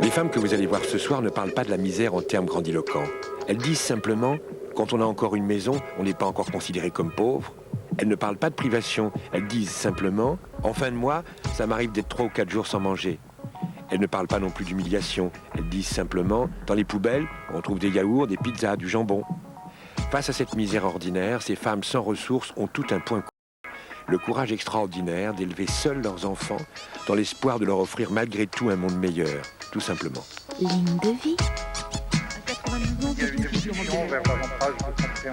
Les femmes que vous allez voir ce soir ne parlent pas de la misère en termes grandiloquents. Elles disent simplement, quand on a encore une maison, on n'est pas encore considéré comme pauvre. Elles ne parlent pas de privation, elles disent simplement, en fin de mois, ça m'arrive d'être 3 ou 4 jours sans manger. Elles ne parlent pas non plus d'humiliation, elles disent simplement, dans les poubelles, on trouve des yaourts, des pizzas, du jambon. Face à cette misère ordinaire, ces femmes sans ressources ont tout un point commun. Le courage extraordinaire d'élever seuls leurs enfants dans l'espoir de leur offrir malgré tout un monde meilleur, tout simplement. Ligne de vie. Il y a une évolution vers davantage de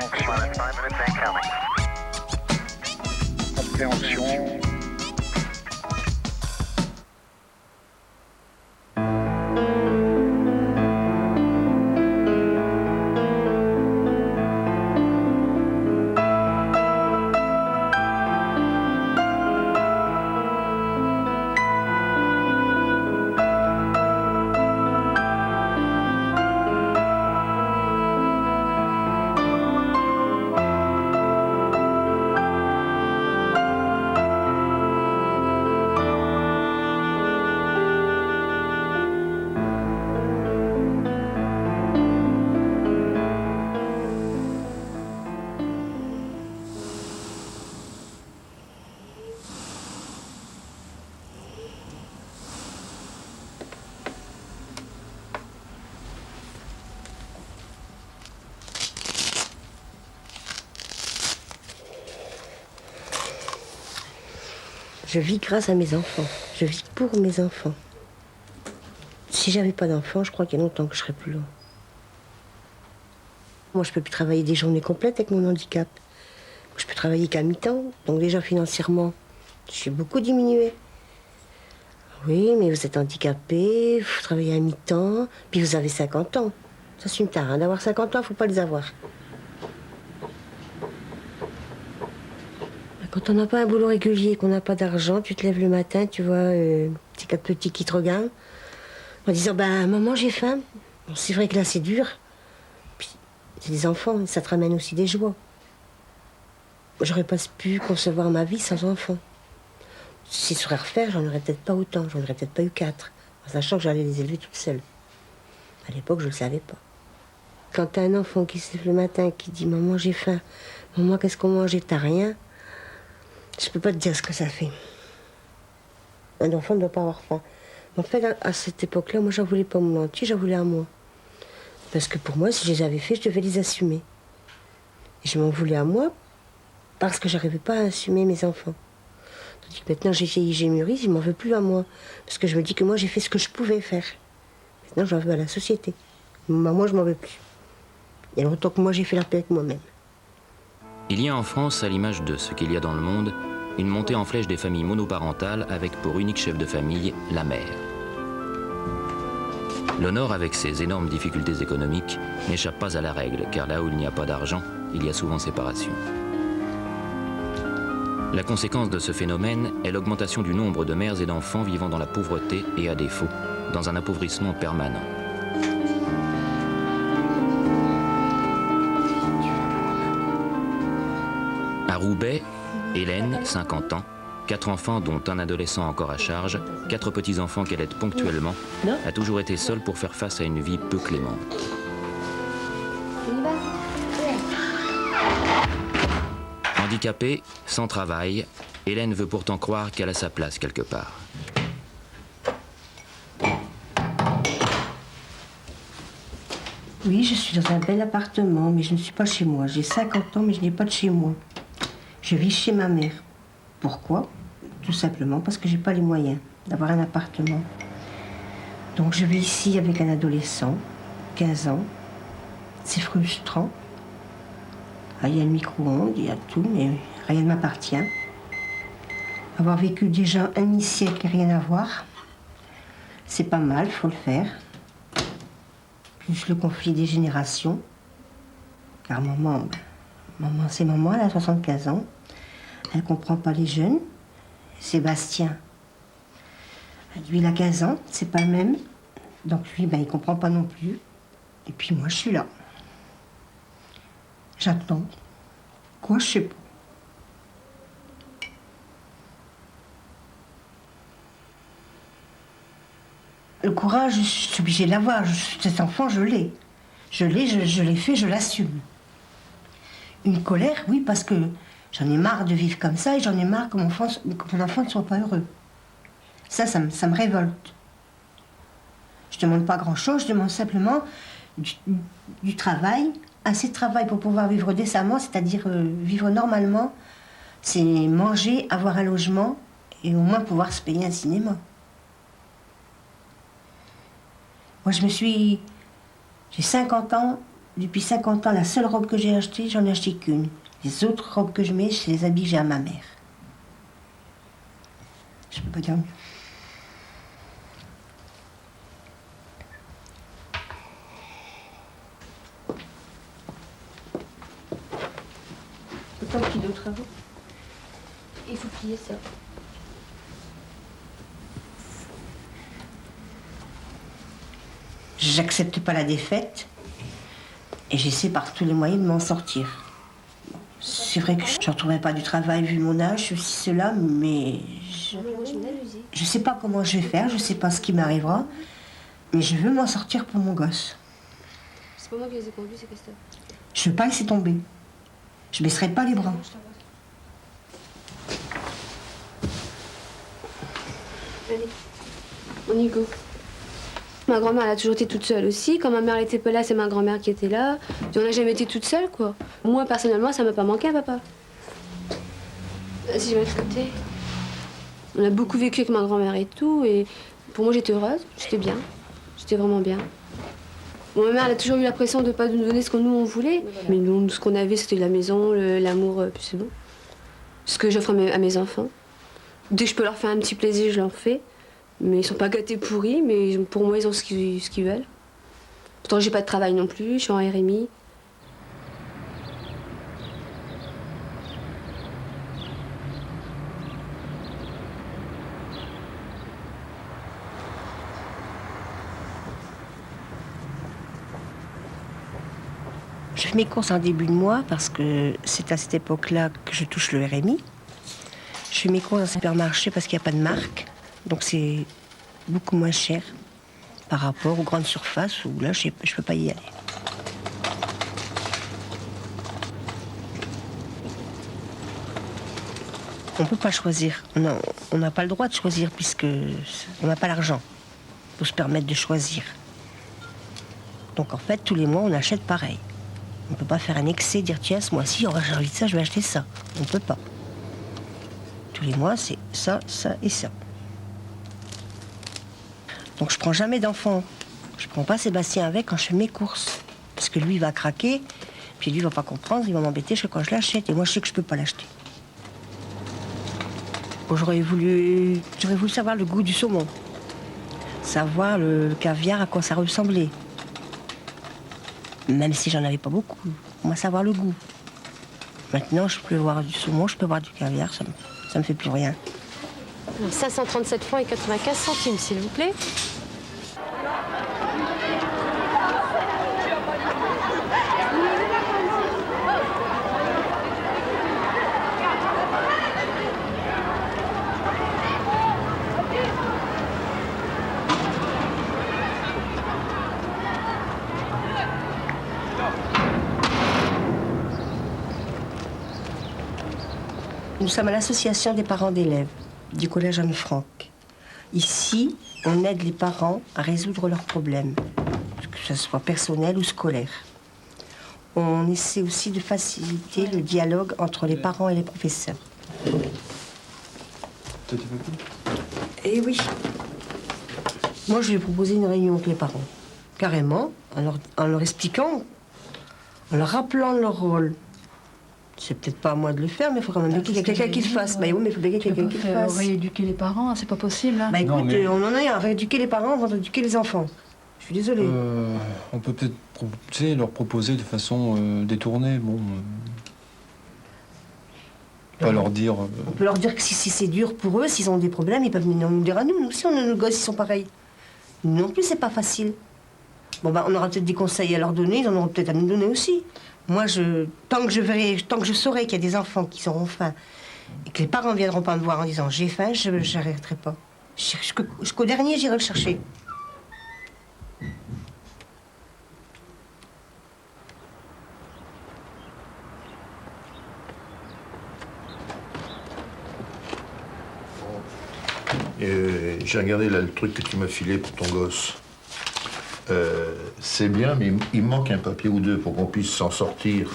compréhension. Je vis grâce à mes enfants. Je vis pour mes enfants. Si j'avais pas d'enfants, je crois qu'il y a longtemps que je serais plus loin. Moi, je peux plus travailler des journées complètes avec mon handicap. Je peux travailler qu'à mi-temps. Donc déjà, financièrement, je suis beaucoup diminuée. Oui, mais vous êtes handicapé, vous travaillez à mi-temps, puis vous avez 50 ans. Ça, c'est une tare, hein. D'avoir 50 ans, il ne faut pas les avoir. Quand on n'a pas un boulot régulier, qu'on n'a pas d'argent, tu te lèves le matin, tu vois, ces 4 petits qui te regardent, en disant, maman, j'ai faim. Bon, c'est vrai que là, c'est dur. Puis, c'est des enfants, ça te ramène aussi des joies. J'aurais pas pu concevoir ma vie sans enfants. Si je serais refaire, j'en aurais peut-être pas autant, j'en aurais peut-être pas eu 4, en sachant que j'allais les élever toute seule. À l'époque, je le savais pas. Quand t'as un enfant qui se lève le matin, qui dit, maman, j'ai faim, maman, qu'est-ce qu'on mange, et t'as rien, je peux pas te dire ce que ça fait. Un enfant ne doit pas avoir faim. En fait, à cette époque-là, moi, j'en voulais pas mon entier, j'en voulais à moi. Parce que pour moi, si je les avais faits, je devais les assumer. Et je m'en voulais à moi parce que j'arrivais pas à assumer mes enfants. Tandis que maintenant, j'ai vieilli, j'ai mûri, je m'en veux plus à moi. Parce que je me dis que moi, j'ai fait ce que je pouvais faire. Maintenant, j'en veux à la société. Moi, je m'en veux plus. Il y a longtemps que moi, j'ai fait la paix avec moi-même. Il y a en France, à l'image de ce qu'il y a dans le monde, une montée en flèche des familles monoparentales avec pour unique chef de famille la mère. Le Nord, avec ses énormes difficultés économiques, n'échappe pas à la règle, car là où il n'y a pas d'argent, il y a souvent séparation. La conséquence de ce phénomène est l'augmentation du nombre de mères et d'enfants vivant dans la pauvreté et, à défaut, dans un appauvrissement permanent. À Roubaix, Hélène, 50 ans, 4 enfants dont un adolescent encore à charge, 4 petits-enfants qu'elle aide ponctuellement, a toujours été seule pour faire face à une vie peu clémente. Handicapée, sans travail, Hélène veut pourtant croire qu'elle a sa place quelque part. Oui, je suis dans un bel appartement, mais je ne suis pas chez moi. J'ai 50 ans, mais je n'ai pas de chez moi. Je vis chez ma mère. Pourquoi? Tout simplement parce que je n'ai pas les moyens d'avoir un appartement. Donc je vis ici avec un adolescent, 15 ans. C'est frustrant. Ah, il y a le micro-ondes, il y a tout, mais rien ne m'appartient. Avoir vécu déjà un demi-siècle et rien à voir, c'est pas mal, il faut le faire. Plus le conflit des générations. Car maman, c'est maman, elle a 75 ans. Elle ne comprend pas les jeunes. Sébastien, lui, il a 15 ans, c'est pas le même. Donc lui, il ne comprend pas non plus. Et puis moi, je suis là. J'attends. Quoi, je sais pas. Le courage, je suis obligée de l'avoir. Cet enfant, je l'ai. Je l'ai fait, je l'assume. Une colère, oui, parce que j'en ai marre de vivre comme ça et j'en ai marre que mon enfant ne soit pas heureux. Ça me révolte. Je ne demande pas grand-chose, je demande simplement du travail, assez de travail pour pouvoir vivre décemment, c'est-à-dire vivre normalement, c'est manger, avoir un logement et au moins pouvoir se payer un cinéma. Moi, j'ai 50 ans, depuis 50 ans, la seule robe que j'ai achetée, j'en ai acheté qu'une. Les autres robes que je mets, c'est les habits que j'ai à ma mère. Je peux pas dire mieux. Autant qu'il y a d'autres travaux. Il faut plier ça. J'accepte pas la défaite et j'essaie par tous les moyens de m'en sortir. C'est vrai que je ne retrouverai pas du travail vu mon âge, ceci, cela, mais je sais pas comment je vais faire, je sais pas ce qui m'arrivera, mais je veux m'en sortir pour mon gosse. C'est pas moi qui les ai conduits, c'est Christophe. Je veux pas laisser tomber. Je baisserai pas les bras. Allez, on y go. Ma grand-mère, elle a toujours été toute seule aussi. Quand ma mère n'était pas là, c'est ma grand-mère qui était là. Et on n'a jamais été toute seule, quoi. Moi, personnellement, ça m'a pas manqué, papa. Si je vais de côté. On a beaucoup vécu avec ma grand-mère et tout. Et pour moi, j'étais heureuse. J'étais bien. J'étais vraiment bien. Bon, ma mère, elle a toujours eu la pression de ne pas nous donner ce que nous, on voulait. Mais nous, ce qu'on avait, c'était la maison, l'amour, puis c'est bon. Ce que j'offre à mes enfants. Dès que je peux leur faire un petit plaisir, je leur fais. Mais ils sont pas gâtés pourris, mais pour moi, ils ont ce qu'ils veulent. Pourtant, j'ai pas de travail non plus, je suis en RMI. Je fais mes courses en début de mois parce que c'est à cette époque-là que je touche le RMI. Je fais mes courses en supermarché parce qu'il n'y a pas de marque. Donc c'est beaucoup moins cher par rapport aux grandes surfaces où là, je ne peux pas y aller. On ne peut pas choisir. On n'a pas le droit de choisir puisque on n'a pas l'argent pour se permettre de choisir. Donc en fait, tous les mois, on achète pareil. On ne peut pas faire un excès, dire tiens, ce mois-ci, j'ai envie de ça, je vais acheter ça. On ne peut pas. Tous les mois, c'est ça, ça et ça. Donc je prends jamais d'enfant. Je prends pas Sébastien avec quand je fais mes courses. Parce que lui, il va craquer, puis lui, il va pas comprendre, il va m'embêter quand je l'achète. Et moi, je sais que je peux pas l'acheter. Bon, j'aurais voulu savoir le goût du saumon. Savoir le caviar, à quoi ça ressemblait. Même si j'en avais pas beaucoup. Moi, savoir le goût. Maintenant, je peux voir du saumon, je peux voir du caviar, ça me fait plus rien. Alors, 537 francs et 95 centimes, s'il vous plaît. Nous sommes à l'association des parents d'élèves du collège Anne-Franck. Ici, on aide les parents à résoudre leurs problèmes, que ce soit personnel ou scolaire. On essaie aussi de faciliter le dialogue entre les parents et les professeurs. Eh oui. Moi, je lui ai proposé une réunion avec les parents. Carrément, en leur expliquant, en leur rappelant leur rôle. C'est peut-être pas à moi de le faire, mais il faut quand même qu'il y ait quelqu'un qui le fasse. Bah oui, mais il faut bien qu'il y ait quelqu'un qui le fasse. Rééduquer les parents, c'est pas possible. Hein. Bah écoute, on en est à rééduquer les parents avant d'éduquer les enfants. Je suis désolée. On peut peut-être leur proposer de façon détournée. Bon, pas leur dire. On peut leur dire que si c'est dur pour eux, s'ils ont des problèmes, ils peuvent venir nous dire à nous. Nous aussi, nos gosses, ils sont pareils. Nous non plus, c'est pas facile. Bon, bah, on aura peut-être des conseils à leur donner, ils en auront peut-être à nous donner aussi. Moi, tant que je saurai qu'il y a des enfants qui seront faim et que les parents ne viendront pas me voir en disant j'ai faim, je n'arrêterai pas. Jusqu'au dernier, j'irai le chercher. j'ai regardé là le truc que tu m'as filé pour ton gosse. C'est bien, mais il manque un papier ou deux pour qu'on puisse s'en sortir.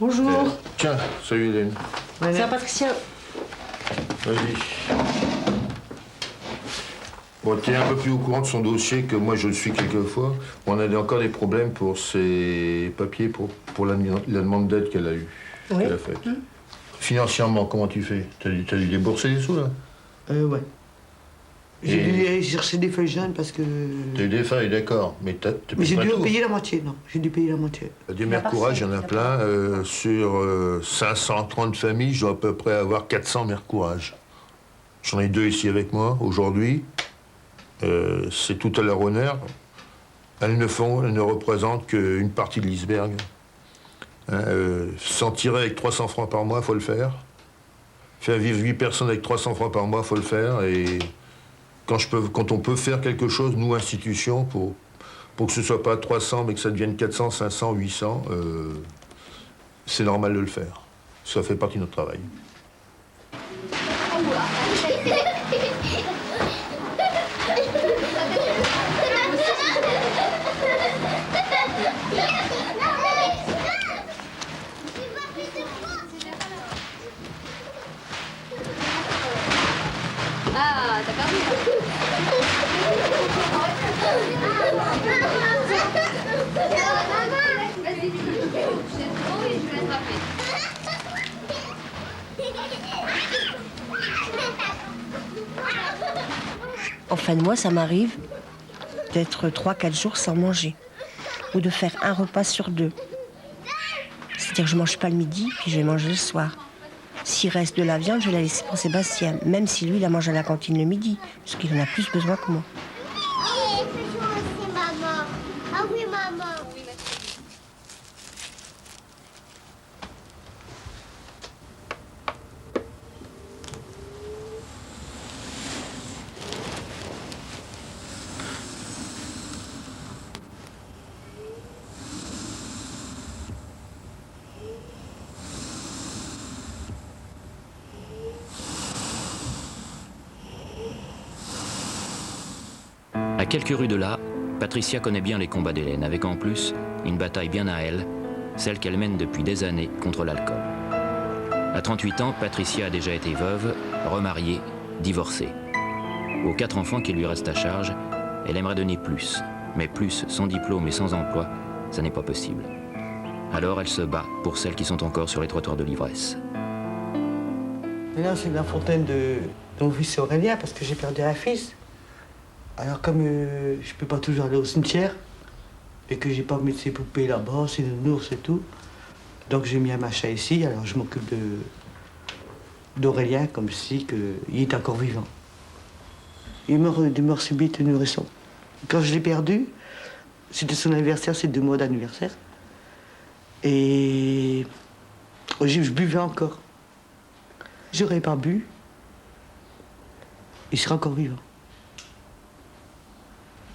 Bonjour. Tiens, salut Hélène. C'est Patricia. Vas-y. Bon, tu es un peu plus au courant de son dossier que moi je le suis quelquefois. On a encore des problèmes pour ses papiers, pour la demande d'aide qu'elle a eue, qu'elle a faite. Financièrement, comment tu fais? T'as dû débourser des sous, là? Ouais. J'ai dû aller chercher des feuilles jaunes parce que... T'as eu des feuilles, d'accord. Mais j'ai dû payer la moitié, non. J'ai dû payer la moitié. Des Mercourage, il y en a plein. Sur 530 familles, je dois à peu près avoir 400 Mercourage. J'en ai 2 ici avec moi, aujourd'hui. C'est tout à leur honneur. Elles ne représentent qu'une partie de l'iceberg. S'en tirer avec 300 francs par mois, il faut le faire. Faire vivre 8 personnes avec 300 francs par mois, il faut le faire. Et quand on peut faire quelque chose, nous, institutions, pour que ce soit pas 300, mais que ça devienne 400, 500, 800, c'est normal de le faire. Ça fait partie de notre travail. Ah, t'as perdu là. Vas-y, je vais l'attraper. En fin de mois, ça m'arrive d'être 3-4 jours sans manger. Ou de faire un repas sur 2. C'est-à-dire que je mange pas le midi, puis je vais manger le soir. S'il reste de la viande, je vais la laisser pour Sébastien, même si lui, il a mangé à la cantine le midi, parce qu'il en a plus besoin que moi. Fais jouer aussi, maman. Ah oui, maman. À quelques rues de là, Patricia connaît bien les combats d'Hélène, avec en plus une bataille bien à elle, celle qu'elle mène depuis des années contre l'alcool. À 38 ans, Patricia a déjà été veuve, remariée, divorcée. Aux 4 enfants qui lui restent à charge, elle aimerait donner plus. Mais plus, sans diplôme et sans emploi, ça n'est pas possible. Alors elle se bat pour celles qui sont encore sur les trottoirs de l'ivresse. Et là, c'est la fontaine de mon fils Aurélien, parce que j'ai perdu un fils. Alors comme je peux pas toujours aller au cimetière, et que j'ai pas mis ses poupées là-bas, ses nounours et tout, donc j'ai mis un machin ici, alors je m'occupe d'Aurélien comme si il est encore vivant. Il est mort de mort subite, nourrisson. Quand je l'ai perdu, c'était son anniversaire, c'est 2 mois d'anniversaire. Et je buvais encore. J'aurais pas bu, il serait encore vivant.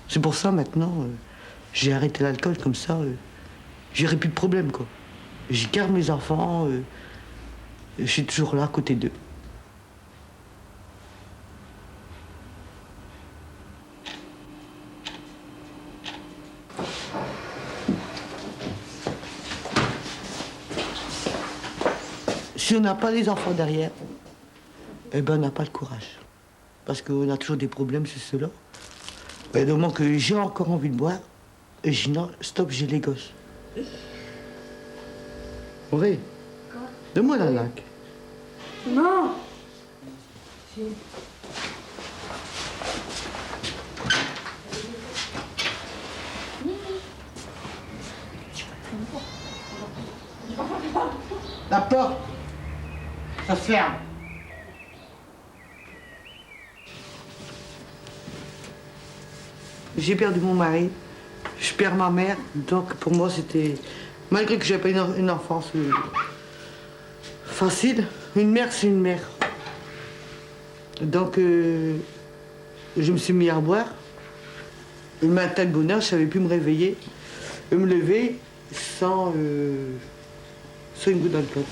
C'est pour ça maintenant, j'ai arrêté l'alcool comme ça, j'aurai plus de problème quoi. Je garde mes enfants, je suis toujours là à côté d'eux. Si on n'a pas les enfants derrière, eh ben on n'a pas le courage. Parce qu'on a toujours des problèmes sur cela. Et du moment que j'ai encore envie de boire, et je dis non, stop, j'ai les gosses. Oui. Donne-moi la laque. Non. La porte, ça se ferme. J'ai perdu mon mari, je perds ma mère, donc pour moi c'était, malgré que j'ai pas une enfance facile, une mère c'est une mère. Donc je me suis mis à boire. Le matin de bonheur, je savais plus me réveiller, me lever sans une goutte d'alcool.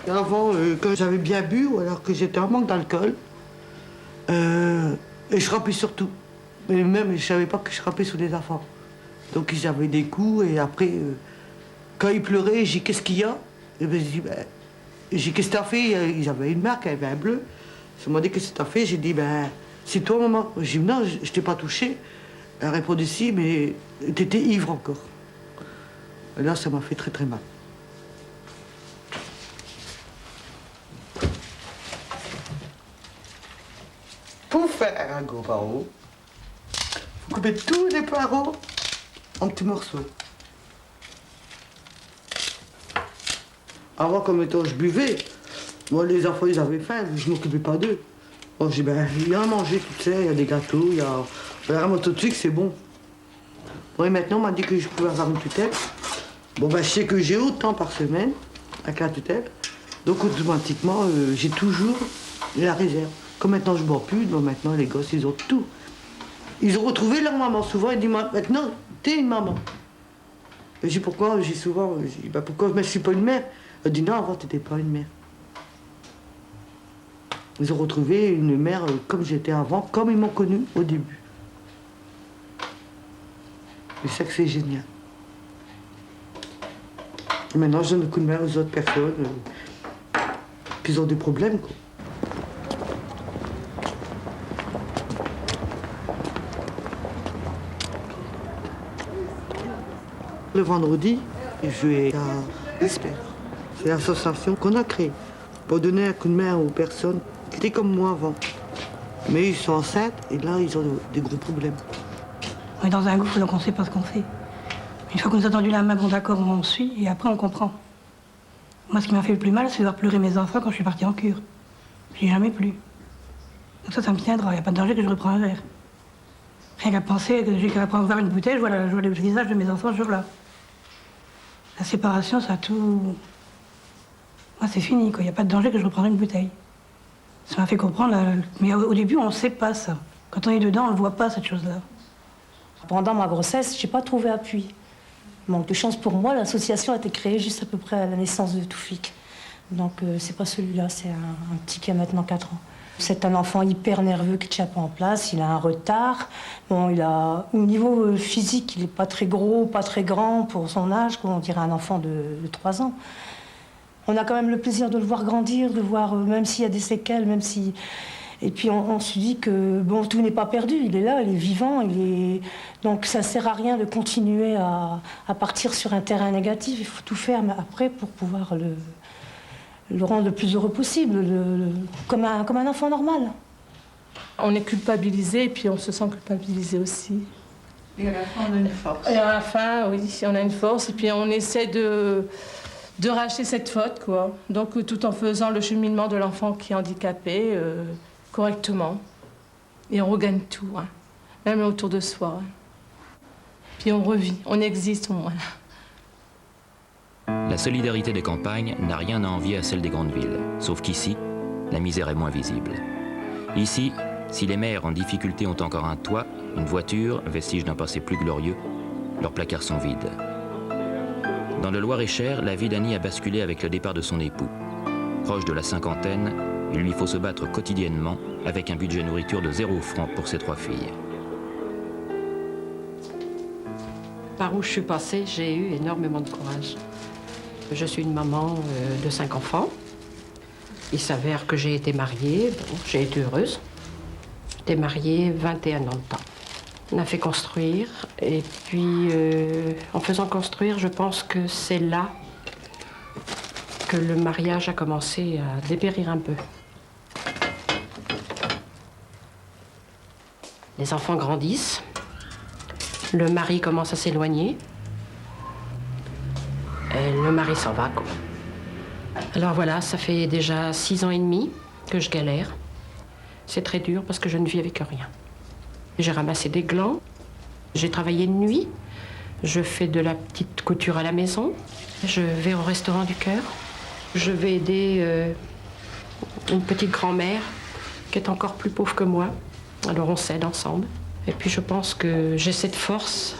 Avant, quand j'avais bien bu, ou alors que j'étais en manque d'alcool, et je frappais surtout. Mais même, je savais pas que je frappais sur les enfants. Donc j'avais des coups, et après, quand ils pleuraient, j'ai dit qu'est-ce qu'il y a? Et ben, j'ai dit qu'est-ce que t'as fait? Ils avaient une marque, elle avait un bleu. Ils m'ont dit qu'est-ce que t'as fait? J'ai dit ben, c'est toi maman. J'ai dit non, je t'ai pas touché. Elle répondait si, mais t'étais ivre encore. Et là, ça m'a fait très très mal. Pour faire un gros paro, vous coupez tous les poireaux en petits morceaux. Avant, comme étant je buvais, moi les enfants ils avaient faim, je m'occupais pas d'eux. Bon, j'ai dit ben, il y a à manger tout ça, il y a des gâteaux, il y a vraiment tout de suite c'est bon. Bon, et maintenant on m'a dit que je pouvais avoir une tutelle. Bon ben je sais que j'ai autant par semaine avec la tutelle, donc automatiquement j'ai toujours la réserve. Comme maintenant je bois plus, donc maintenant les gosses ils ont tout. Ils ont retrouvé leur maman souvent, ils disent maintenant t'es une maman. Et j'ai dit pourquoi? J'ai souvent, ben, pourquoi je ne suis pas une mère? Elle dit non, avant t'étais pas une mère. Ils ont retrouvé une mère comme j'étais avant, comme ils m'ont connue au début. Et ça que c'est génial. Et maintenant je donne un coup de main aux autres personnes, puis ils ont des problèmes quoi. Le vendredi, je vais à l'ESPER. C'est l'association qu'on a créée pour donner un coup de main aux personnes qui étaient comme moi avant. Mais ils sont enceintes et là, ils ont des gros problèmes. On est dans un gouffre, donc on ne sait pas ce qu'on fait. Une fois qu'on nous a tendu la main, bon d'accord, on suit et après on comprend. Moi, ce qui m'a fait le plus mal, c'est de voir pleurer mes enfants quand je suis partie en cure. Je n'ai jamais plu. Donc ça me tiendra. Il n'y a pas de danger que je reprends un verre. Rien qu'à penser que j'ai qu'à prendre ouvert une bouteille, je vois le visage de mes enfants ce jour-là. La séparation, ça a tout... Moi, c'est fini, quoi. Il n'y a pas de danger que je reprendrai une bouteille. Ça m'a fait comprendre, mais au début, on ne sait pas ça. Quand on est dedans, on ne voit pas cette chose-là. Pendant ma grossesse, je n'ai pas trouvé appui. Manque de chance pour moi, l'association a été créée juste à peu près à la naissance de Toufik. Donc, c'est pas celui-là, c'est un petit qui a maintenant 4 ans. C'est un enfant hyper nerveux qui ne tient pas en place, il a un retard. Bon, au niveau physique, il n'est pas très gros, pas très grand pour son âge, on dirait un enfant de 3 ans. On a quand même le plaisir de le voir grandir, de voir, même s'il y a des séquelles, même si... Et puis on se dit que bon, tout n'est pas perdu, il est là, il est vivant, donc ça ne sert à rien de continuer à partir sur un terrain négatif, il faut tout faire après pour pouvoir le rendre le plus heureux possible, comme un enfant normal. On est culpabilisé et puis on se sent culpabilisé aussi. Et à la fin, on a une force. Et à la fin, oui, on a une force et puis on essaie de racheter cette faute, quoi. Donc tout en faisant le cheminement de l'enfant qui est handicapé correctement. Et on regagne tout, hein, même autour de soi. Hein. Puis on revit, on existe au moins. La solidarité des campagnes n'a rien à envier à celle des grandes villes, sauf qu'ici, la misère est moins visible. Ici, si les mères en difficulté ont encore un toit, une voiture, vestige d'un passé plus glorieux, leurs placards sont vides. Dans le Loir-et-Cher, la vie d'Annie a basculé avec le départ de son époux. Proche de la cinquantaine, il lui faut se battre quotidiennement avec un budget nourriture de 0 francs pour ses 3 filles. Par où je suis passée, j'ai eu énormément de courage. Je suis une maman de 5 enfants. Il s'avère que j'ai été mariée, bon, j'ai été heureuse. J'étais mariée 21 ans de temps. On a fait construire et puis en faisant construire, je pense que c'est là que le mariage a commencé à dépérir un peu. Les enfants grandissent, le mari commence à s'éloigner et le mari s'en va, quoi. Alors voilà, ça fait déjà 6 ans et demi que je galère. C'est très dur parce que je ne vis avec rien. J'ai ramassé des glands, j'ai travaillé de nuit, je fais de la petite couture à la maison, je vais au restaurant du cœur, je vais aider une petite grand-mère qui est encore plus pauvre que moi. Alors on s'aide ensemble. Et puis je pense que j'ai cette force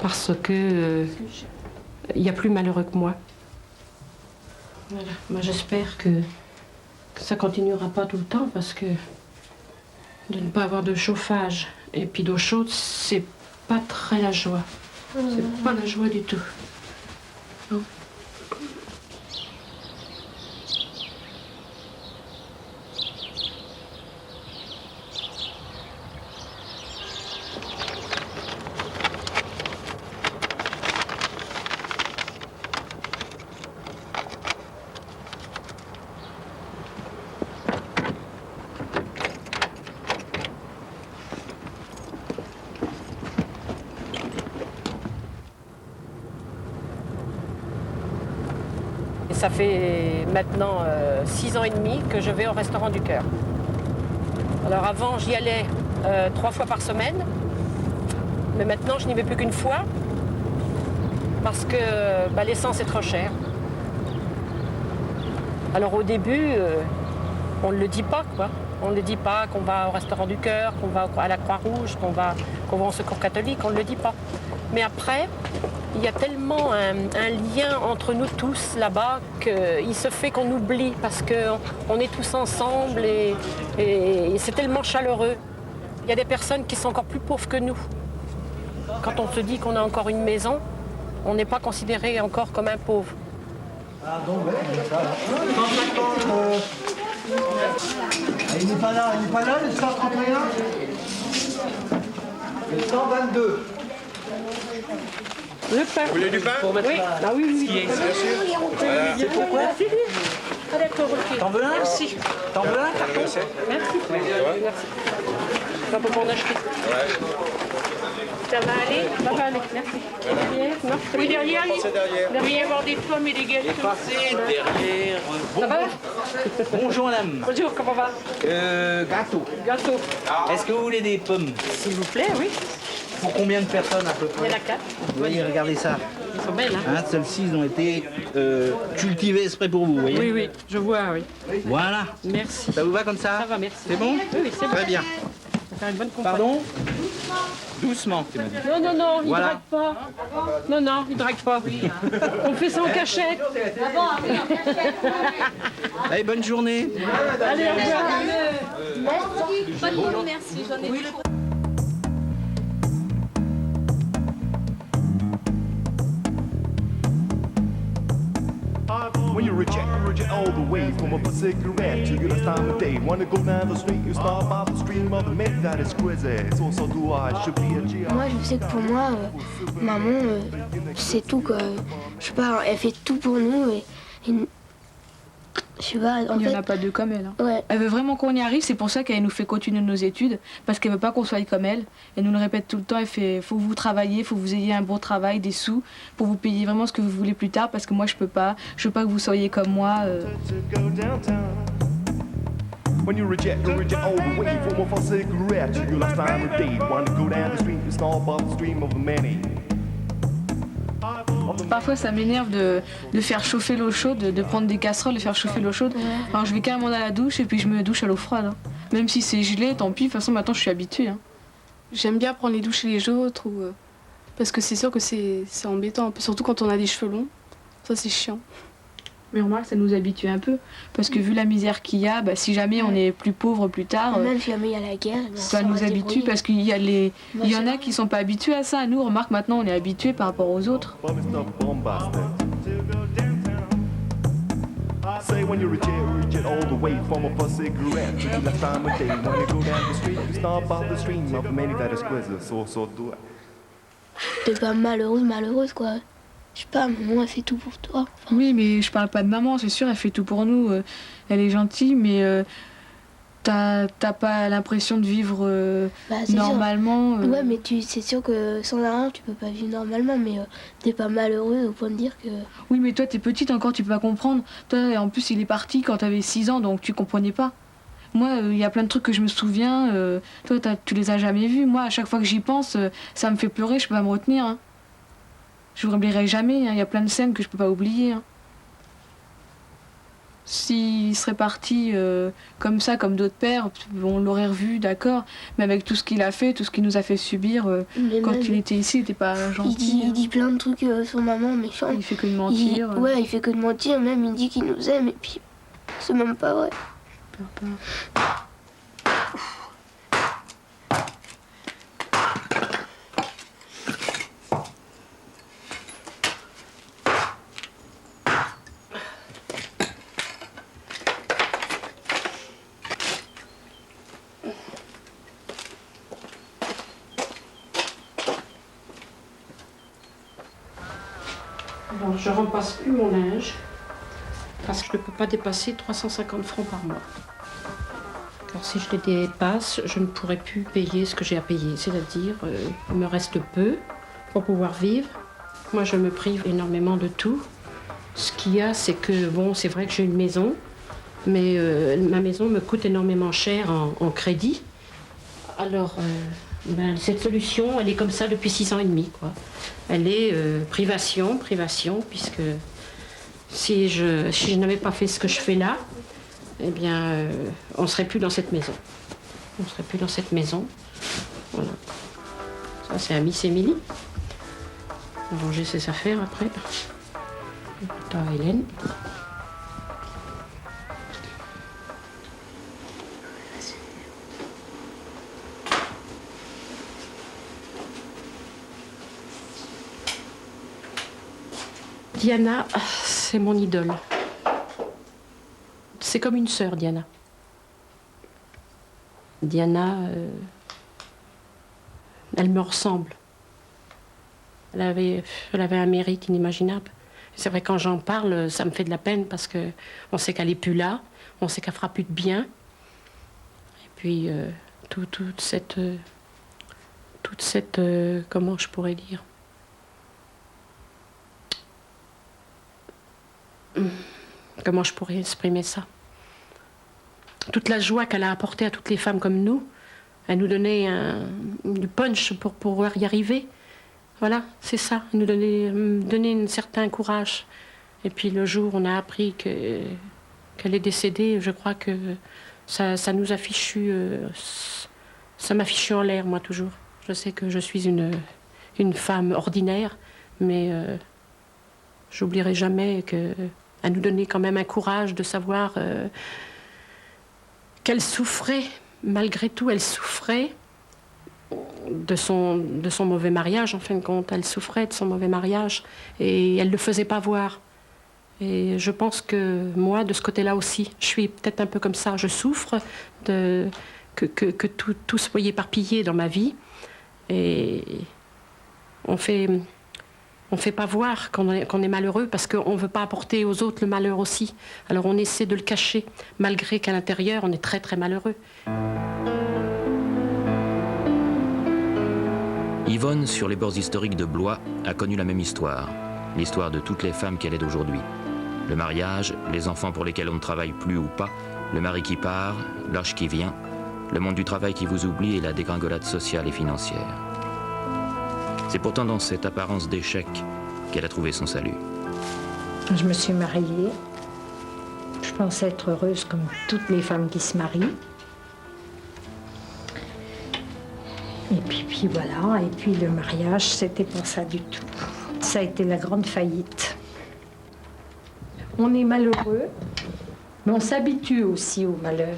parce que il y a plus malheureux que moi. Voilà. Moi, j'espère que ça continuera pas tout le temps parce que de ne pas avoir de chauffage et puis d'eau chaude, c'est pas très la joie. C'est pas la joie du tout. Non. Ça fait maintenant 6 ans et demi que je vais au Restaurant du Cœur. Alors avant, j'y allais 3 fois par semaine, mais maintenant je n'y vais plus qu'une fois parce que l'essence est trop chère. Alors au début, on ne le dit pas, quoi. On ne dit pas qu'on va au Restaurant du Cœur, qu'on va à la Croix-Rouge, qu'on va au Secours catholique, on ne le dit pas. Mais après, il y a tellement un lien entre nous tous là-bas qu'il se fait qu'on oublie parce qu'on est tous ensemble et c'est tellement chaleureux. Il y a des personnes qui sont encore plus pauvres que nous. Quand on se dit qu'on a encore une maison, on n'est pas considéré encore comme un pauvre. Ah donc, ça. 150, il n'est pas là, le 131 le 122. Le pain. Vous voulez du pain? Oui. Ah oui, oui. Bien sûr. Voilà. C'est pourquoi? Ah d'accord, ok. T'en veux un? Merci. T'en veux un carton? Merci. Merci. Ça peut m'en acheter. Ça va aller? Ça va aller, merci. Derrière, non? Oui, derrière, il va y avoir des pommes et des gâteaux. Passez derrière. Ça va? Bonjour madame. Bonjour, comment va? Gâteau. Gâteau. Est-ce que vous voulez des pommes? S'il vous plaît, oui. Pour combien de personnes à peu près? Il y en a 4. Vous voyez, regardez ça. Ils sont belles, hein? Celles-ci, ils ont été cultivées exprès pour vous, vous voyez? Oui, oui, je vois, oui. Voilà. Merci. Ça vous va comme ça? Ça va, merci. C'est bon? Oui, c'est bon. Très bien. Ça va faire une bonne compagnie. Pardon? Doucement, tu m'as dit. Non, non, non, il Voilà. drague pas. Non, non, il drague pas. On fait ça en cachette. Allez, bonne journée. Allez, au revoir. Bonne journée, merci, j'en ai trop. When you reject all the way from a cigarette to your last time of day. Wanna go down the street, you start by the stream of the myth that is crazy. So do I, should be a G. Moi, je sais que pour moi, maman, c'est tout, quoi. Je sais pas, elle fait tout pour nous et je sais pas, Il n'y en a pas deux comme elle. Hein. Ouais. Elle veut vraiment qu'on y arrive, c'est pour ça qu'elle nous fait continuer nos études, parce qu'elle veut pas qu'on soit comme elle. Elle nous le répète tout le temps, elle fait faut vous travailler, faut que vous ayez un bon travail, des sous, pour vous payer vraiment ce que vous voulez plus tard, parce que moi je veux pas que vous soyez comme moi. When you reject all the way from a cigarette to your last time of day. Wanna go down the street, you start by the stream of the many. Parfois ça m'énerve de faire chauffer l'eau chaude, de prendre des casseroles et faire chauffer l'eau chaude. Alors je vais carrément à la douche et puis je me douche à l'eau froide. Hein. Même si c'est gelé, tant pis, de toute façon maintenant je suis habituée. Hein. J'aime bien prendre les douches chez les autres, parce que c'est sûr que c'est embêtant, surtout quand on a des cheveux longs. Ça c'est chiant. Mais remarque, ça nous habitue un peu, parce que vu la misère qu'il y a, si jamais on est plus pauvre plus tard, même si jamais il y a la guerre, ça nous habitue parce qu'il y a il y en a qui sont pas habitués à ça. Nous, remarque, maintenant on est habitués par rapport aux autres. Say when you reject all the way from a cigarette to your last time of day. When you go down the street, you start by the stream of many that is crazy. So do I. T'es pas malheureuse quoi. Je sais pas, maman elle fait tout pour toi. Enfin... Oui, mais je parle pas de maman, c'est sûr, elle fait tout pour nous. Elle est gentille, mais t'as pas l'impression de vivre normalement. Ouais, mais c'est sûr que sans l'argent, tu peux pas vivre normalement, mais t'es pas malheureuse au point de dire que... Oui, mais toi, t'es petite encore, tu peux pas comprendre. Toi, en plus, il est parti quand t'avais 6 ans, donc tu comprenais pas. Moi, il y a plein de trucs que je me souviens. Toi, tu les as jamais vus. Moi, à chaque fois que j'y pense, ça me fait pleurer, je peux pas me retenir. Hein. Je vous oublierai jamais, il y a plein de scènes que je peux pas oublier. Hein. S'il serait parti comme ça, comme d'autres pères, on l'aurait revu, d'accord. Mais avec tout ce qu'il a fait, tout ce qu'il nous a fait subir, quand il était ici, il n'était pas gentil. Il dit plein de trucs sur maman, méchant. Il fait que de mentir. Ouais, il fait que de mentir. Même il dit qu'il nous aime, et puis c'est même pas vrai. Alors, je ne repasse plus mon linge parce que je ne peux pas dépasser 350 francs par mois. Alors, si je les dépasse, je ne pourrai plus payer ce que j'ai à payer. C'est-à-dire, il me reste peu pour pouvoir vivre. Moi, je me prive énormément de tout. Ce qu'il y a, c'est que, bon, c'est vrai que j'ai une maison, mais ma maison me coûte énormément cher en crédit. Alors, cette solution, elle est comme ça depuis 6 ans et demi, quoi. Elle est privation, puisque si je n'avais pas fait ce que je fais là, eh bien, on ne serait plus dans cette maison. On ne serait plus dans cette maison. Voilà. Ça, c'est à Miss Émilie. On va ranger ses affaires après. T'as Hélène. Diana, c'est mon idole. C'est comme une sœur, Diana. Diana, elle me ressemble. Elle avait un mérite inimaginable. C'est vrai, quand j'en parle, ça me fait de la peine parce qu'on sait qu'elle n'est plus là, on sait qu'elle fera plus de bien. Et puis, toute cette comment je pourrais dire, comment je pourrais exprimer ça? Toute la joie qu'elle a apportée à toutes les femmes comme nous, elle nous donnait du punch pour pouvoir y arriver. Voilà, c'est ça, elle nous donnait un certain courage. Et puis le jour où on a appris qu'elle est décédée, je crois que ça nous a fichu, ça m'a fichu en l'air, moi, toujours. Je sais que je suis une femme ordinaire, mais j'oublierai jamais qu'elle nous donnait quand même un courage de savoir qu'elle souffrait, malgré tout, elle souffrait de son mauvais mariage, en fin de compte. Elle souffrait de son mauvais mariage et elle ne le faisait pas voir. Et je pense que moi, de ce côté-là aussi, je suis peut-être un peu comme ça. Je souffre que tout soit éparpillé dans ma vie. Et on fait pas voir qu'on est malheureux parce qu'on ne veut pas apporter aux autres le malheur aussi. Alors on essaie de le cacher, malgré qu'à l'intérieur, on est très très malheureux. Yvonne, sur les bords historiques de Blois, a connu la même histoire. L'histoire de toutes les femmes qu'elle est aujourd'hui. Le mariage, les enfants pour lesquels on ne travaille plus ou pas, le mari qui part, l'âge qui vient, le monde du travail qui vous oublie et la dégringolade sociale et financière. C'est pourtant dans cette apparence d'échec qu'elle a trouvé son salut. Je me suis mariée. Je pensais être heureuse comme toutes les femmes qui se marient. Et puis voilà, et puis le mariage, c'était pas ça du tout. Ça a été la grande faillite. On est malheureux, mais on s'habitue aussi au malheur.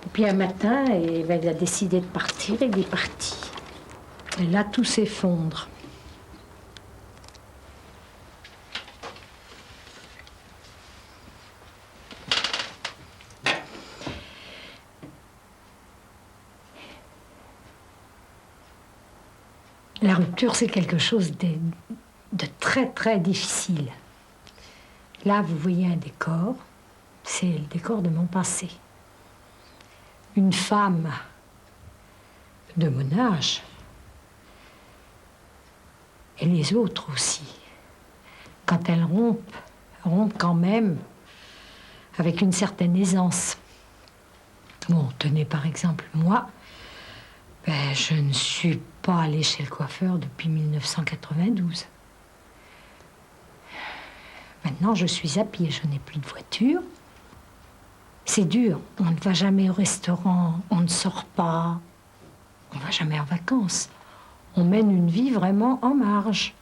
Et puis un matin, il a décidé de partir, il est parti. Et là, tout s'effondre. La rupture, c'est quelque chose de très, très difficile. Là, vous voyez un décor, c'est le décor de mon passé. Une femme de mon âge, et les autres aussi, quand elles rompent quand même avec une certaine aisance. Bon, tenez par exemple, moi, je ne suis pas allée chez le coiffeur depuis 1992. Maintenant, je suis à pied, je n'ai plus de voiture. C'est dur, on ne va jamais au restaurant, on ne sort pas, on ne va jamais en vacances. On mène une vie vraiment en marge.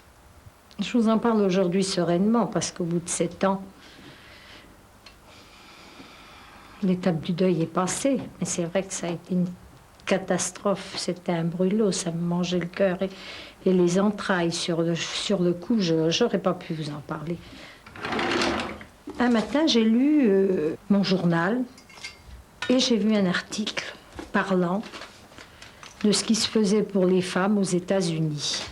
Je vous en parle aujourd'hui sereinement parce qu'au bout de 7 ans, l'étape du deuil est passée. Mais c'est vrai que ça a été une catastrophe, c'était un brûlot, ça me mangeait le cœur et les entrailles. Sur le coup, je n'aurais pas pu vous en parler. Un matin, j'ai lu mon journal et j'ai vu un article parlant de ce qui se faisait pour les femmes aux États-Unis.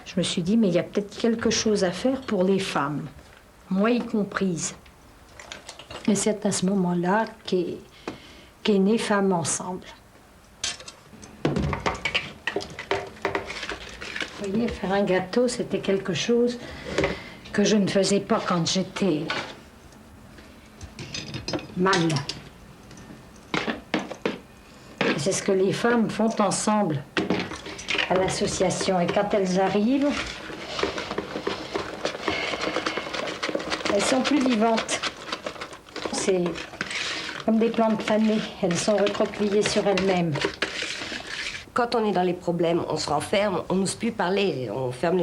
Je me suis dit, mais il y a peut-être quelque chose à faire pour les femmes, moi y comprise. Et c'est à ce moment-là qu'est née Femmes Ensemble. Vous voyez, faire un gâteau, c'était quelque chose que je ne faisais pas quand j'étais mal. Et c'est ce que les femmes font ensemble à l'association. Et quand elles arrivent, elles sont plus vivantes. C'est comme des plantes fanées, elles sont recroquevillées sur elles-mêmes. Quand on est dans les problèmes, on se renferme, on n'ose plus parler, on ferme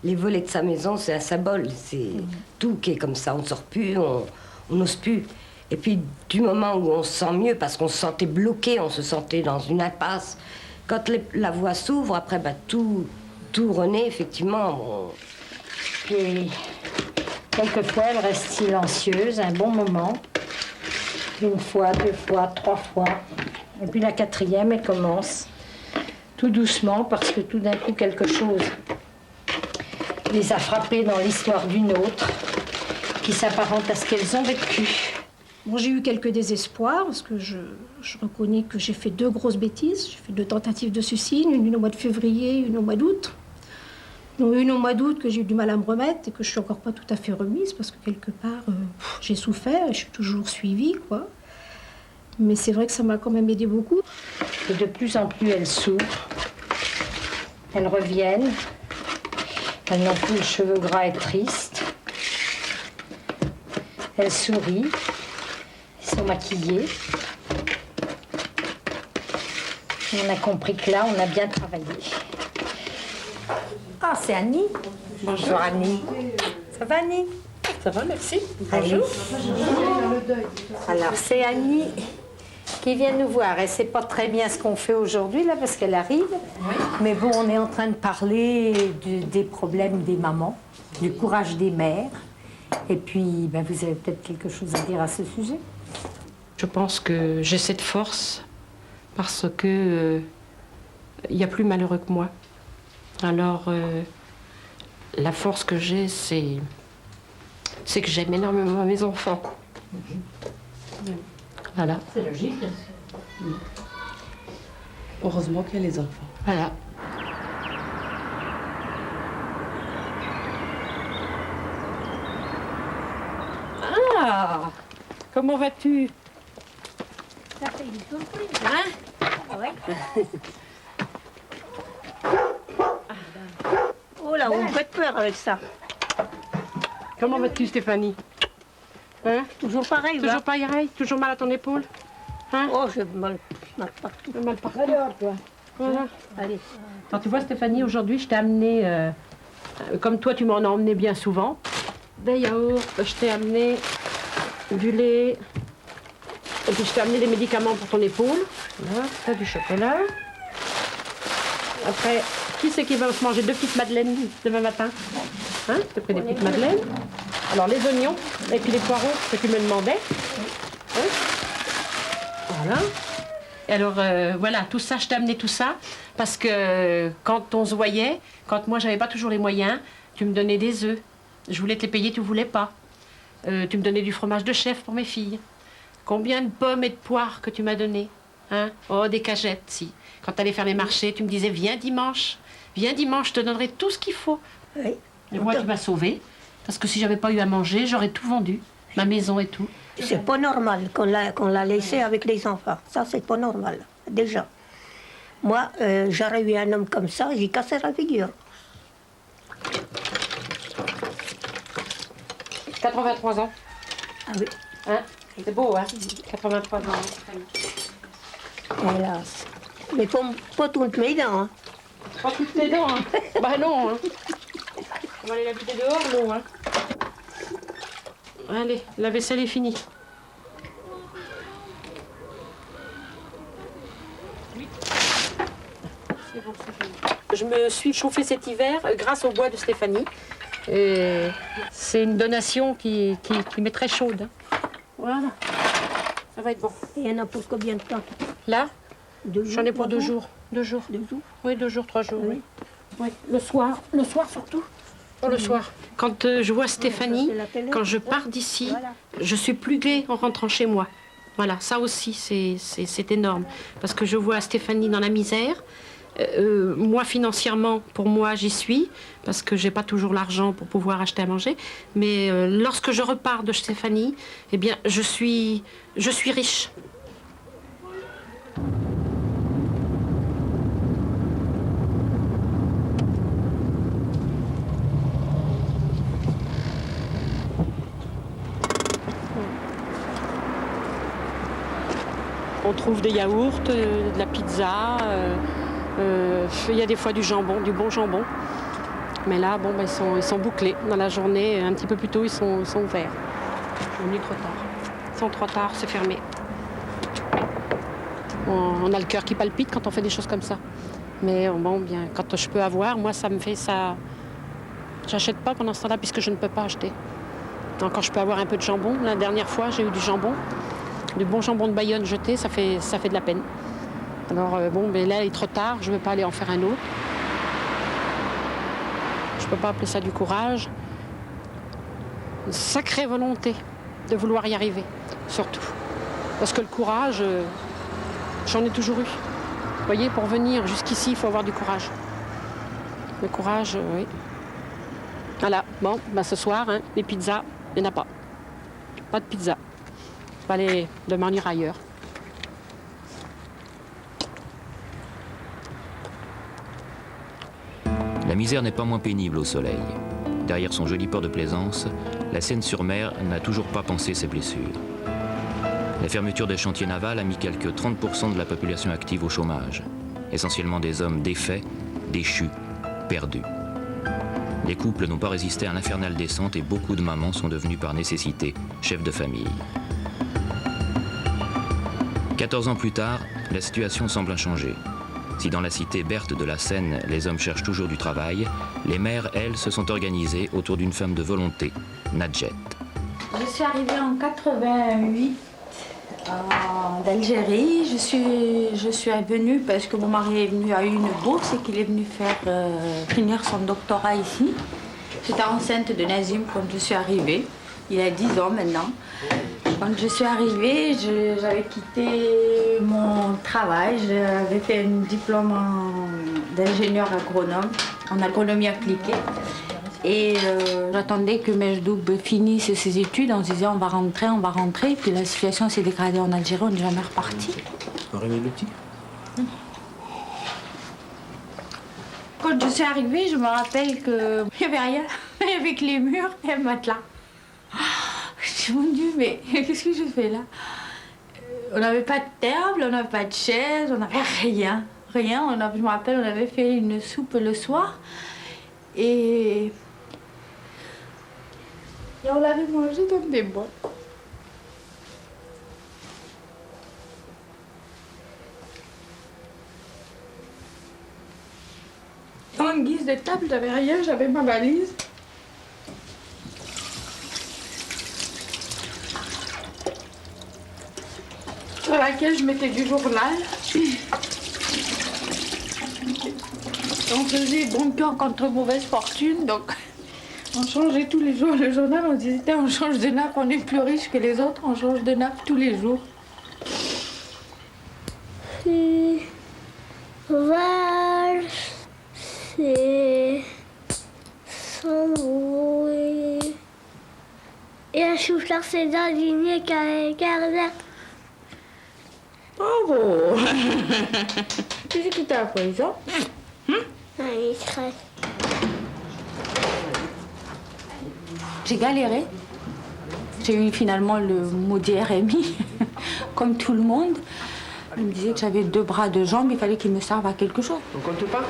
les volets de sa maison, c'est un symbole, c'est tout qui est comme ça, on ne sort plus, on n'ose plus. Et puis du moment où on se sent mieux, parce qu'on se sentait bloqué, on se sentait dans une impasse, quand la voie s'ouvre, après tout renaît, effectivement. Puis quelquefois, elle reste silencieuse un bon moment, 1 fois, 2 fois, 3 fois, et puis la 4e, elle commence. Tout doucement, parce que tout d'un coup, quelque chose les a frappées dans l'histoire d'une autre, qui s'apparente à ce qu'elles ont vécu. Bon, j'ai eu quelques désespoirs, parce que je reconnais que j'ai fait 2 grosses bêtises. J'ai fait 2 tentatives de suicide, une au mois de février, une au mois d'août. Une au mois d'août que j'ai eu du mal à me remettre et que je suis encore pas tout à fait remise, parce que quelque part, j'ai souffert et je suis toujours suivie, quoi. Mais c'est vrai que ça m'a quand même aidé beaucoup. Et de plus en plus, elles s'ouvrent, elles reviennent, elles n'ont plus le cheveu gras et triste, elles sourient, elles sont maquillées. Et on a compris que là, on a bien travaillé. Ah, c'est Annie. Bonjour Annie. Ça va, Annie? Ça va, merci. Bonjour. Alors, c'est Annie qui vient nous voir. Elle ne sait pas très bien ce qu'on fait aujourd'hui, là, parce qu'elle arrive. Oui. Mais bon, on est en train de parler des problèmes des mamans, du courage des mères. Et puis, ben, vous avez peut-être quelque chose à dire à ce sujet. Je pense que j'ai cette force parce que il y a plus malheureux que moi. Alors, la force que j'ai, c'est que j'aime énormément mes enfants. Voilà. C'est logique. Heureusement qu'il y a les enfants. Voilà. Ah, comment vas-tu? Ça fait une surprise. Hein? Ouais. Oh là, on me fait peur avec ça. Comment vas-tu, Stéphanie? Hein? Toujours pareil, Toujours pareil? Toujours mal à ton épaule? Hein? Oh, j'ai mal partout. Mal partout. Alors, toi. Voilà. Allez. Alors, tu vois, Stéphanie, aujourd'hui, je t'ai amené, comme toi, tu m'en as emmené bien souvent, des yaourts, je t'ai amené du lait, et puis je t'ai amené des médicaments pour ton épaule. Voilà, t'as du chocolat. Après, qui c'est qui va se manger 2 petites madeleines demain matin? Hein? Je t'ai pris des petites madeleines. Alors, les oignons, et puis les poireaux, que tu me demandais. Hein? Voilà. Et alors, voilà, tout ça, je t'ai amené tout ça, parce que quand on se voyait, quand moi, j'avais pas toujours les moyens, tu me donnais des œufs. Je voulais te les payer, tu voulais pas. Tu me donnais du fromage de chèvre pour mes filles. Combien de pommes et de poires que tu m'as donné, hein? Oh, des cagettes, si. Quand tu allais faire les marchés, tu me disais, viens dimanche, je te donnerai tout ce qu'il faut. Oui. Et moi, tu m'as sauvée, parce que si j'avais pas eu à manger, j'aurais tout vendu, ma maison et tout. C'est pas normal qu'on l'a laissé avec les enfants. Ça, c'est pas normal, déjà. Moi, j'aurais eu un homme comme ça, j'y cassais la figure. 83 ans. Ah oui. Hein? C'est beau, hein? 83 ans. Hélas. Mais pas toutes mes dents. Hein. Pas toutes tes dents, hein? Bah non, hein. On va aller l'habiter dehors, non, hein? Allez, la vaisselle est finie. C'est bon, c'est fini. Je me suis chauffée cet hiver grâce au bois de Stéphanie. Et c'est une donation qui m'est très chaude. Hein. Voilà, ça va être bon. Et il y en a pour combien de temps? Là, 2 jours. j'en ai pour 2 jours. 2 jours. 2 jours? Oui, 2 jours, 3 jours. Oui. Oui. Le soir surtout. Pour le soir. Quand je vois Stéphanie, quand je pars d'ici, je suis plus gaie en rentrant chez moi. Voilà, ça aussi, c'est énorme. Parce que je vois Stéphanie dans la misère. Moi, financièrement, pour moi, j'y suis, parce que j'ai pas toujours l'argent pour pouvoir acheter à manger. Mais lorsque je repars de Stéphanie, eh bien, je suis riche. On trouve des yaourts, de la pizza, il y a des fois du jambon, du bon jambon. Mais là, bon, ben, ils sont bouclés. Dans la journée, un petit peu plus tôt, ils sont ouverts. Je suis venue trop tard. Ils sont trop tard, c'est fermé. On a le cœur qui palpite quand on fait des choses comme ça. Mais bon, bien, quand je peux avoir, moi, ça me fait ça... J'achète pas pendant ce temps-là puisque je ne peux pas acheter. Donc, quand je peux avoir un peu de jambon, la dernière fois, j'ai eu du jambon. Du bon jambon de Bayonne jeté, ça fait de la peine. Alors bon, mais là, il est trop tard, je ne veux pas aller en faire un autre. Je ne peux pas appeler ça du courage. Une sacrée volonté de vouloir y arriver, surtout. Parce que le courage, j'en ai toujours eu. Vous voyez, pour venir jusqu'ici, il faut avoir du courage. Le courage, oui. Voilà, bon, ben ce soir, hein, les pizzas, il n'y en a pas. Pas de pizza. On va aller demander ailleurs. La misère n'est pas moins pénible au soleil. Derrière son joli port de plaisance, la Seine-sur-Mer n'a toujours pas pansé ses blessures. La fermeture des chantiers navals a mis quelques 30% de la population active au chômage, essentiellement des hommes défaits, déchus, perdus. Les couples n'ont pas résisté à l'infernale descente et beaucoup de mamans sont devenues par nécessité chefs de famille. 14 ans plus tard, la situation semble inchangée. Si dans la cité Berthe de la Seine, les hommes cherchent toujours du travail, les mères, elles, se sont organisées autour d'une femme de volonté, Nadjet. Je suis arrivée en 88 d'Algérie. Je suis venue parce que mon mari est venu à une bourse et qu'il est venu finir son doctorat ici. J'étais enceinte de Nazim quand je suis arrivée. Il a 10 ans maintenant. Quand je suis arrivée, j'avais quitté mon travail. J'avais fait un diplôme d'ingénieur agronome, en agronomie appliquée. Et j'attendais que Mejdoub finisse ses études. On se disait on va rentrer. Puis la situation s'est dégradée en Algérie, on n'est jamais reparti. Réveille le petit. Quand je suis arrivée, je me rappelle qu'il n'y avait rien. Il n'y avait que les murs et un matelas. Je me dis, mais qu'est-ce que je fais là? On n'avait pas de table, on n'avait pas de chaise, on n'avait rien. Je me rappelle, on avait fait une soupe le soir. Et on l'avait mangé dans des boîtes. En guise de table, j'avais rien, j'avais ma valise. Sur laquelle je mettais du journal. On faisait bon cœur contre mauvaise fortune, donc on changeait tous les jours le journal. On disait on change de nappe, on est plus riche que les autres, on change de nappe tous les jours. C'est vache, c'est sans bruit. Et un chou-fleur, c'est jardinier qui a gardé. Bravo. Qu'est-ce que t'as appris ça? Il crée. J'ai galéré. J'ai eu finalement le maudit RMI, comme tout le monde. Il me disait que j'avais 2 bras, 2 jambes, il fallait qu'il me serve à quelque chose. On compte pas?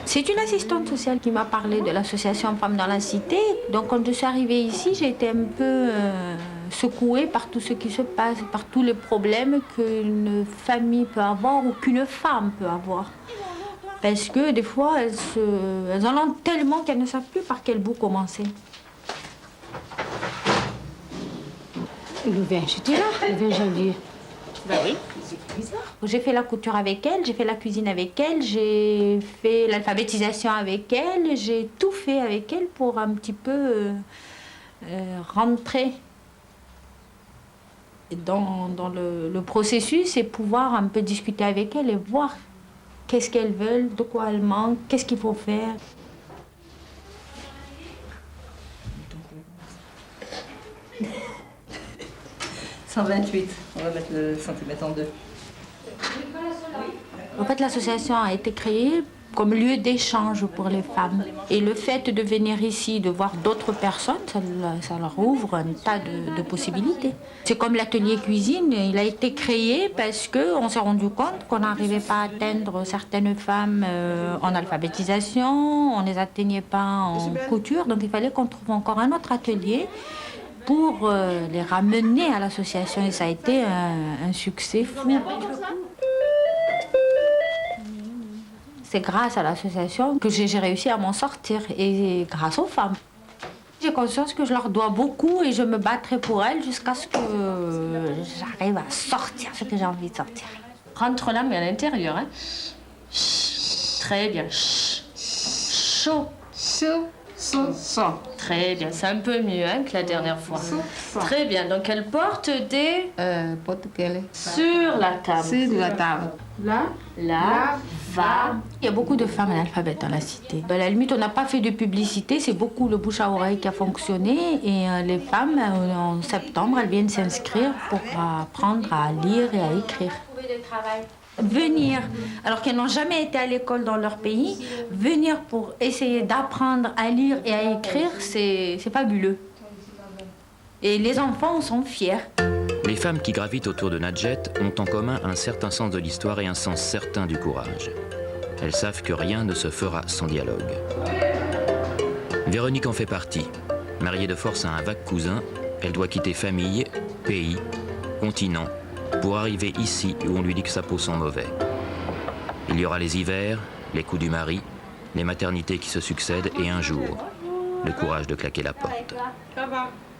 C'est une assistante sociale qui m'a parlé de l'association Femmes dans la Cité. Donc quand je suis arrivée ici, j'ai été un peu secouée par tout ce qui se passe, par tous les problèmes qu'une famille peut avoir ou qu'une femme peut avoir. Parce que des fois, elles en ont tellement qu'elles ne savent plus par quel bout commencer. Le 20, j'étais là, le 20 janvier. Ben oui. C'est bizarre. J'ai fait la couture avec elle, j'ai fait la cuisine avec elle, j'ai fait l'alphabétisation avec elle, j'ai tout fait avec elle pour un petit peu rentrer dans le processus et pouvoir un peu discuter avec elle et voir qu'est-ce qu'elles veulent, de quoi elles manquent, qu'est-ce qu'il faut faire. « 128, on va mettre le centimètre en 2. En fait, l'association a été créée comme lieu d'échange pour les femmes. Et le fait de venir ici, de voir d'autres personnes, ça leur ouvre un tas de possibilités. C'est comme l'atelier cuisine, il a été créé parce qu'on s'est rendu compte qu'on n'arrivait pas à atteindre certaines femmes en alphabétisation, on ne les atteignait pas en couture, donc il fallait qu'on trouve encore un autre atelier pour les ramener à l'association. Et ça a été un succès fou. C'est grâce à l'association que j'ai réussi à m'en sortir et grâce aux femmes. J'ai conscience que je leur dois beaucoup et je me battrai pour elles jusqu'à ce que j'arrive à sortir ce que j'ai envie de sortir. Rentre là, mais à l'intérieur. Hein. Très bien. Chaud. Chaud. Très bien, c'est un peu mieux hein, que la dernière fois. Très bien, donc elle porte des... sur la table. Sur la table. Là, va. Il y a beaucoup de femmes analphabètes dans la cité. À la limite, on n'a pas fait de publicité, c'est beaucoup le bouche à oreille qui a fonctionné. Et les femmes, en septembre, elles viennent s'inscrire pour apprendre à lire et à écrire. Venir, alors qu'elles n'ont jamais été à l'école dans leur pays, venir pour essayer d'apprendre à lire et à écrire, c'est fabuleux. Et les enfants en sont fiers. Les femmes qui gravitent autour de Nadjet ont en commun un certain sens de l'histoire et un sens certain du courage. Elles savent que rien ne se fera sans dialogue. Véronique en fait partie. Mariée de force à un vague cousin, elle doit quitter famille, pays, continent, pour arriver ici où on lui dit que sa peau sent mauvais. Il y aura les hivers, les coups du mari, les maternités qui se succèdent et un jour, le courage de claquer la porte.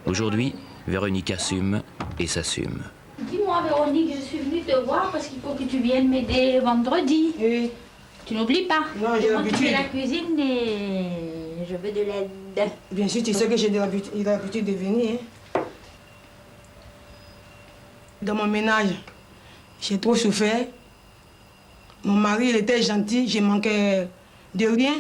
Aujourd'hui, Véronique assume et s'assume. Dis-moi Véronique, je suis venue te voir parce qu'il faut que tu viennes m'aider vendredi. Oui. Tu n'oublies pas. Non, j'ai l'habitude. Je fais la cuisine et je veux de l'aide. Bien sûr, tu sais que j'ai l'habitude de venir. Hein. Dans mon ménage, j'ai trop souffert. Mon mari, il était gentil, je manquais de rien.